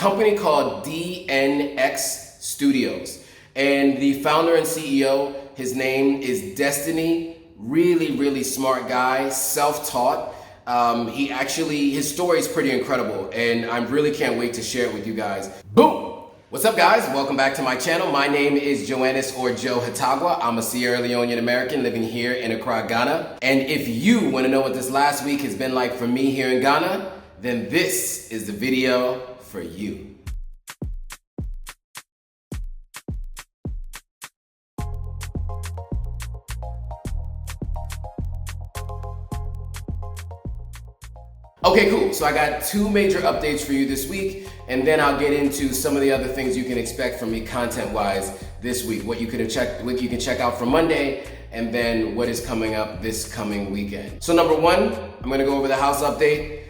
company called DNX Studios. And the founder and CEO, his name is Destiny. Really smart guy, self-taught. His story is pretty incredible, and I really can't wait to share it with you guys. Boom! What's up, guys? Welcome back to my channel. My name is Joannis or Joe Hatagwa. I'm a Sierra Leonean American living here in Accra, Ghana. And if you want to know what this last week has been like for me here in Ghana, then this is the video for you. Okay, cool. So I got two major updates for you this week, and then I'll get into some of the other things you can expect from me content-wise this week. What you can check out for Monday, and then what is coming up this coming weekend. So number one, I'm gonna go over the house update,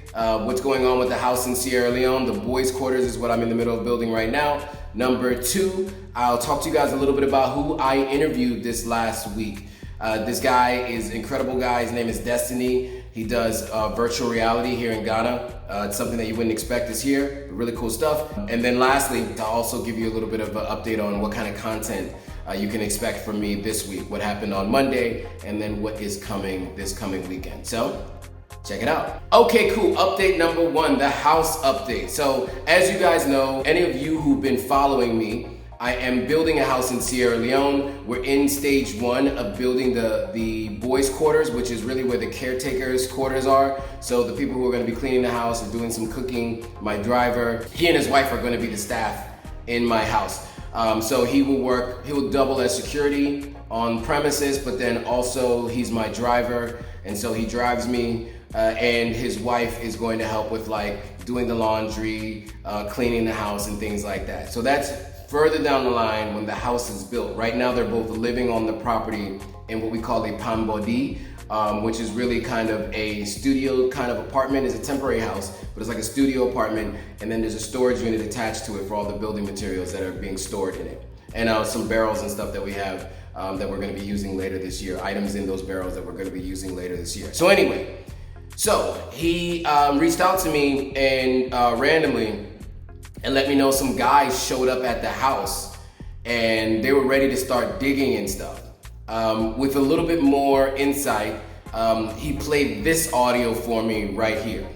what's going on with the house in Sierra Leone. The boys' quarters is what I'm in the middle of building right now. Number two, I'll talk to you guys a little bit about who I interviewed this last week. This guy is an incredible guy. His name is Destiny. He does virtual reality here in Ghana. It's something that you wouldn't expect is here, really cool stuff. And then lastly, I'll also give you a little bit of an update on what kind of content you can expect from me this week, what happened on Monday, and then what is coming this coming weekend. So, check it out. Okay, cool. Update number one, the house update. So, as you guys know, any of you who've been following me, I am building a house in Sierra Leone. We're in stage one of building the boys' quarters, which is really where the caretakers' quarters are. So the people who are gonna be cleaning the house and doing some cooking, my driver, he and his wife are gonna be the staff in my house. So he will double as security on premises, but then also he's my driver. And so he drives me, and his wife is going to help with like doing the laundry, cleaning the house and things like that. So that's further down the line when the house is built. Right now they're both living on the property in what we call a pambodi, which is really kind of a studio kind of apartment. It's a temporary house, but it's like a studio apartment, and then there's a storage unit attached to it for all the building materials that are being stored in it. And some barrels and stuff that we have that we're gonna be using later this year, items in those barrels that we're gonna be using later this year. So anyway, so he reached out to me and randomly, and let me know some guys showed up at the house and they were ready to start digging and stuff. With a little bit more insight, he played this audio for me right here.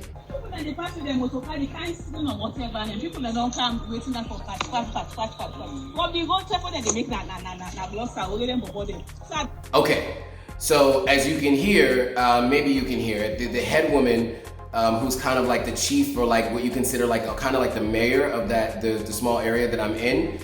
Okay, so as you can hear, maybe you can hear it, the head woman, who's kind of like the chief, or like what you consider like kind of like the mayor of the small area that I'm in.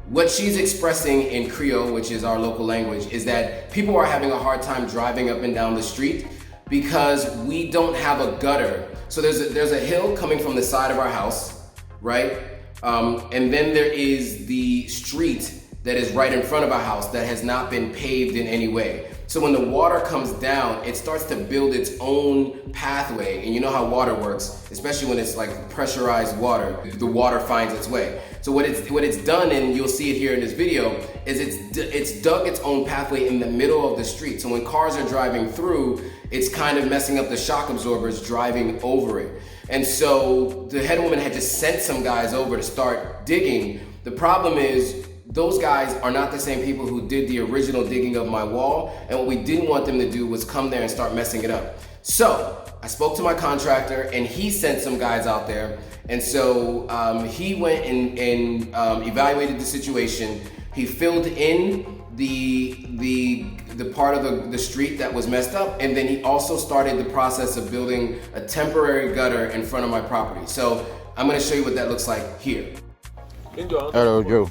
What she's expressing in Creole, which is our local language, is that people are having a hard time driving up and down the street because we don't have a gutter. So there's a hill coming from the side of our house, right? And then there is the street that is right in front of our house that has not been paved in any way. So when the water comes down, it starts to build its own pathway. And you know how water works, especially when it's like pressurized water, the water finds its way. So what it's done, and you'll see it here in this video, is it's dug its own pathway in the middle of the street. So when cars are driving through, it's kind of messing up the shock absorbers driving over it. And so the head woman had just sent some guys over to start digging. The problem is, those guys are not the same people who did the original digging of my wall, and what we didn't want them to do was come there and start messing it up. So I spoke to my contractor, and he sent some guys out there, and so he went and evaluated the situation. He filled in the part of the street that was messed up, and then he also started the process of building a temporary gutter in front of my property. So I'm gonna show you what that looks like here. Hello, Joe.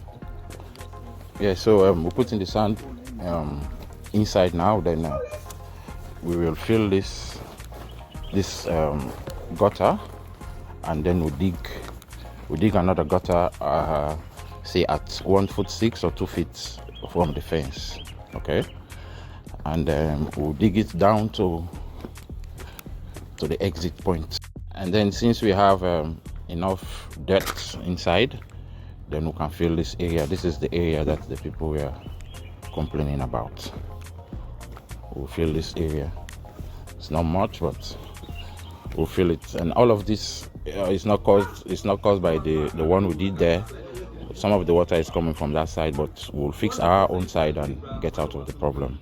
Yeah, so we're putting the sand inside now. Then we will fill this gutter, and then we dig another gutter, say at 1'6" or 2 feet from the fence. Okay, and we'll dig it down to the exit point. And then since we have enough depth inside, then we can fill this area. This is the area that the people were complaining about. We'll fill this area. It's not much, but we'll fill it. And all of this is not caused by the one we did there. Some of the water is coming from that side, but we'll fix our own side and get out of the problem.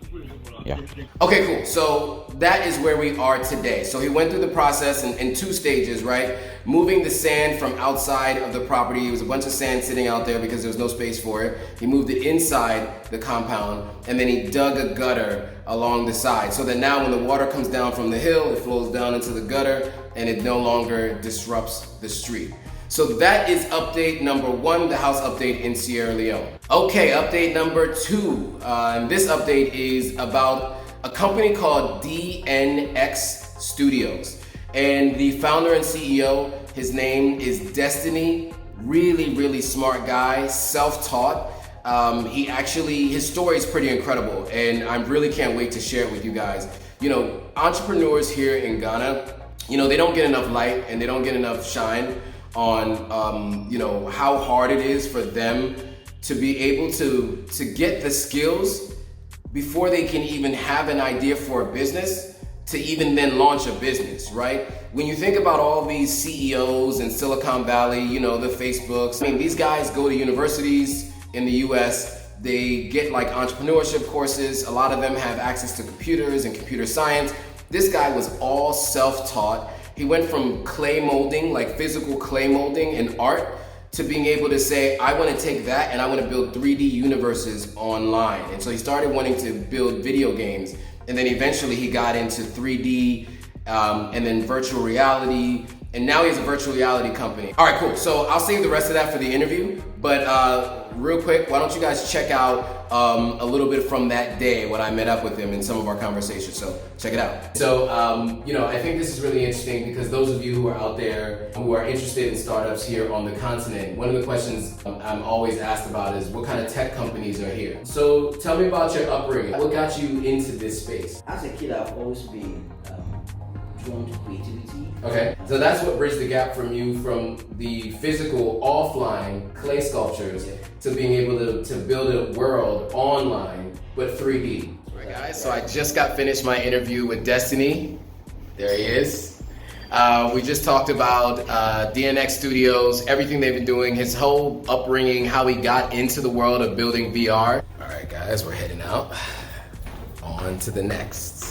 Yeah. Okay, cool. So that is where we are today. So he went through the process in 2 stages, right? Moving the sand from outside of the property. It was a bunch of sand sitting out there because there was no space for it. He moved it inside the compound, and then he dug a gutter along the side so that now when the water comes down from the hill, it flows down into the gutter and it no longer disrupts the street. So that is update number 1, the house update in Sierra Leone. Okay, update number 2. And this update is about a company called DNX Studios. And the founder and CEO, his name is Destiny. Really smart guy, self-taught. His story is pretty incredible, and I really can't wait to share it with you guys. You know, entrepreneurs here in Ghana, you know, they don't get enough light and they don't get enough shine on you know, how hard it is for them to be able to get the skills before they can even have an idea for a business to even then launch a business, right? When you think about all these CEOs in Silicon Valley, you know, the Facebooks, I mean, these guys go to universities in the US, they get like entrepreneurship courses, a lot of them have access to computers and computer science. This guy was all self-taught. He went from clay molding, like physical clay molding and art, to being able to say, I want to take that and I want to build 3D universes online. And so he started wanting to build video games. And then eventually he got into 3D and then virtual reality. And now he has a virtual reality company. All right, cool. So I'll save the rest of that for the interview. But real quick, why don't you guys check out a little bit from that day when I met up with him in some of our conversations. So check it out. So, you know, I think this is really interesting because those of you who are out there who are interested in startups here on the continent, one of the questions I'm always asked about is what kind of tech companies are here? So tell me about your upbringing. What got you into this space? As a kid, I've always been drawn to creativity. Okay, so that's what bridged the gap from you from the physical offline clay sculptures to being able to build a world online, but 3D. All right, guys, so I just got finished my interview with Destiny. There he is. We just talked about DNX Studios, everything they've been doing, his whole upbringing, how he got into the world of building VR. All right, guys, we're heading out. On to the next.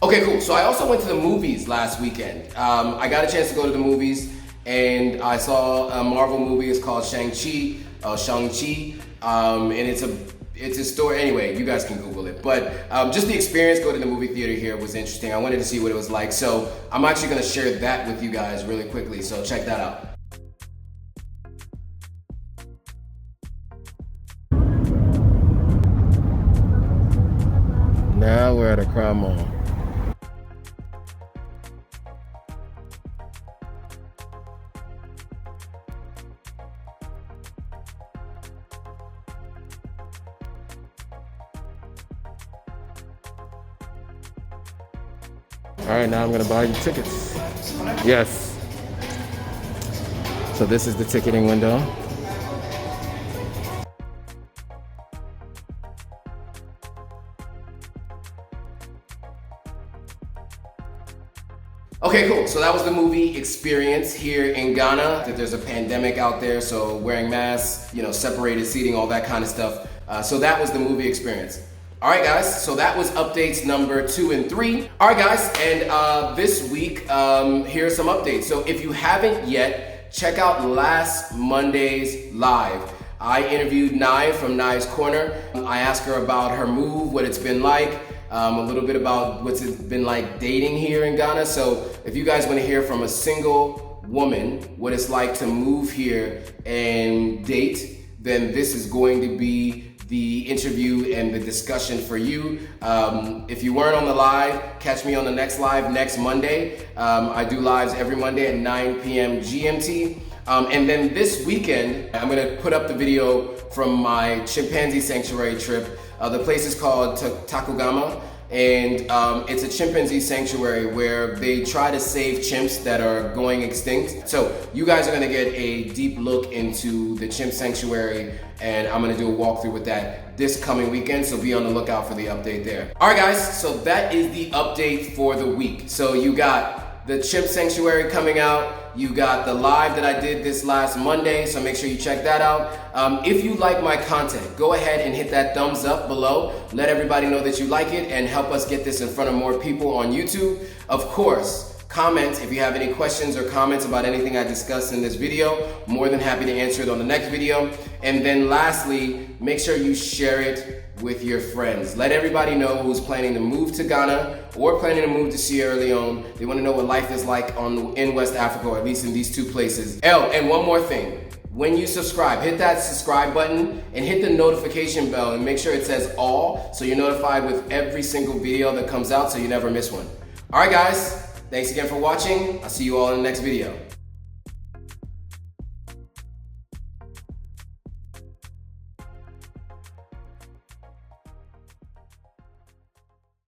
Okay, cool. So I also went to the movies last weekend. I got a chance to go to the movies and I saw a Marvel movie. It's called Shang-Chi, and it's a story. Anyway, you guys can Google it. But just the experience going to the movie theater here was interesting. I wanted to see what it was like. So I'm actually gonna share that with you guys really quickly. So check that out. Now we're at a crime mall. All right, now I'm gonna buy you tickets. Yes. So this is the ticketing window. Okay, cool. So that was the movie experience here in Ghana. That there's a pandemic out there, so wearing masks, you know, separated seating, all that kind of stuff. So that was the movie experience. All right, guys, so that was updates number 2 and 3. All right, guys, and this week, here are some updates. So if you haven't yet, check out last Monday's live. I interviewed Nye from Nye's Corner. I asked her about her move, what it's been like, a little bit about what's it been like dating here in Ghana. So if you guys want to hear from a single woman what it's like to move here and date, then this is going to be the interview and the discussion for you. If you weren't on the live, catch me on the next live next Monday. I do lives every Monday at 9 p.m. GMT. And then this weekend, I'm gonna put up the video from my chimpanzee sanctuary trip. The place is called Takugama. and it's a chimpanzee sanctuary where they try to save chimps that are going extinct. So you guys are gonna get a deep look into the chimp sanctuary, and I'm gonna do a walkthrough with that this coming weekend, so be on the lookout for the update there. All right guys, so that is the update for the week. So you got the chimp sanctuary coming out, you got the live that I did this last Monday, so make sure you check that out. If you like my content, go ahead and hit that thumbs up below. Let everybody know that you like it and help us get this in front of more people on YouTube. Of course, comment if you have any questions or comments about anything I discussed in this video. More than happy to answer it on the next video. And then lastly, make sure you share it with your friends. Let everybody know who's planning to move to Ghana or planning to move to Sierra Leone. They want to know what life is like in West Africa, or at least in these two places. And one more thing. When you subscribe, hit that subscribe button and hit the notification bell and make sure it says all, so you're notified with every single video that comes out so you never miss one. All right guys, thanks again for watching. I'll see you all in the next video.